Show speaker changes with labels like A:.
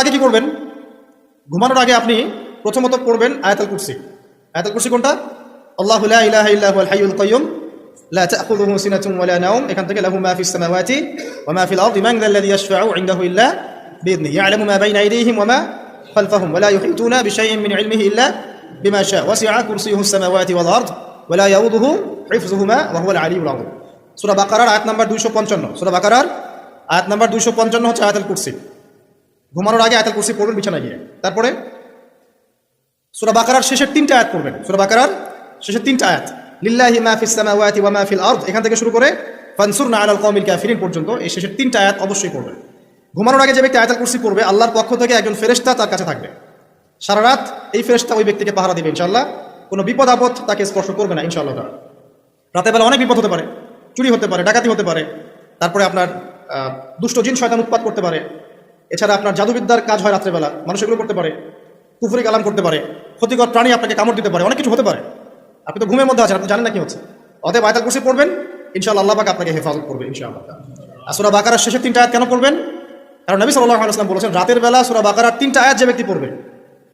A: আগে কি করবেন? ঘুমানোর আগে আপনি প্রথমত পড়বেন আয়াতুল কুরসি। আয়াতুল কুরসি কোনটা? আল্লাহু লা ইলাহা ইল্লা হুয়াল হাইয়ুল কাইয়্যুম লা তা'খুযুহু সিনাতুন ওয়া লা নাওম। এখান থেকে লাহু মা ফিস সামাওয়াতি ওয়া মা ফিল আরদি মান যাল্লাযী ইয়াশফা'ু ইনদাহু ইল্লা বিইذনিহি ইয়া'লামু মা বাইনা আইদিহিম ওয়া মা খালফাহুম ওয়া লা ইউহিতুনা বিশাইইন মিন ইলমিহি ইল্লা বিমা শা'a ওয়াসি'a কুরসিয়ুহুস সামাওয়াতি ওয়াল আরদ ওয়া লা ইয়াউদুহু হিফযুহুমা ওয়া হুয়াল আলিয়্যুল আযীম। সূরা বাকারার আয়াত নাম্বার 255। সূরা বাকারার আয়াত নাম্বার 255 হচ্ছে আয়াতুল কুরসি। ঘুমানোর আগে আয়াতুল কুরসি পড়বেন বিছানায় গিয়ে। তারপরে সূরা বাকারার শেষের 3টা আয়াত পড়বেন। সূরা বাকারার শেষের 3টা আয়াত, লিল্লাহি মা ফিস সামাওয়াতি ওয়া মা ফিল আরদ, এখান থেকে শুরু করে ফানসুরনা আলাল কওমিল কাফিরিন পর্যন্ত এই শেষের 3টা আয়াত অবশ্যই পড়বেন। ঘুমানোর আগে যে ব্যক্তি আয়াতুল কুরসি পড়বে, আল্লাহর পক্ষ থেকে একজন ফেরেশতা তার কাছে থাকবে সারা রাত। এই ফেরেশতা ওই ব্যক্তিকে পাহারা দিবে ইনশাআল্লাহ। কোনো বিপদ আপদ তাকে স্পর্শ করবে না ইনশাআল্লাহ। রাতের বেলা অনেক বিপদ হতে পারে, চুরি হতে পারে, ডাকাতি হতে পারে, তারপরে আপনার দুষ্ট জিন শয়তান উৎপাত করতে পারে। এছাড়া আপনার জাদুবিদ্যার কাজ হয় রাত্রেবেলা, মানুষ এগুলো করতে পারে, কুফরি কালাম করতে পারে, ক্ষতিকর প্রাণী আপনাকে কামড় দিতে পারে, অনেক কিছু হতে পারে। আপনি তো ঘুমের মধ্যে আছেন, আপনি জানেন না কি হচ্ছে। অতএব আয়াতুল কুরসি পড়বেন, ইনশাআল্লাহ আল্লাহ পাক আপনাকে হেফাজত করবে ইনশাআল্লাহ। আর সূরা বাকারার শেষের 3টা আয়াত কেন পড়বেন? কারণ নবী সাল্লাল্লাহু আলাইহি ওয়াসাল্লাম বলেছেন রাতের বেলা সূরা বাকারার 3টা আয়াত যে ব্যক্তি পড়বে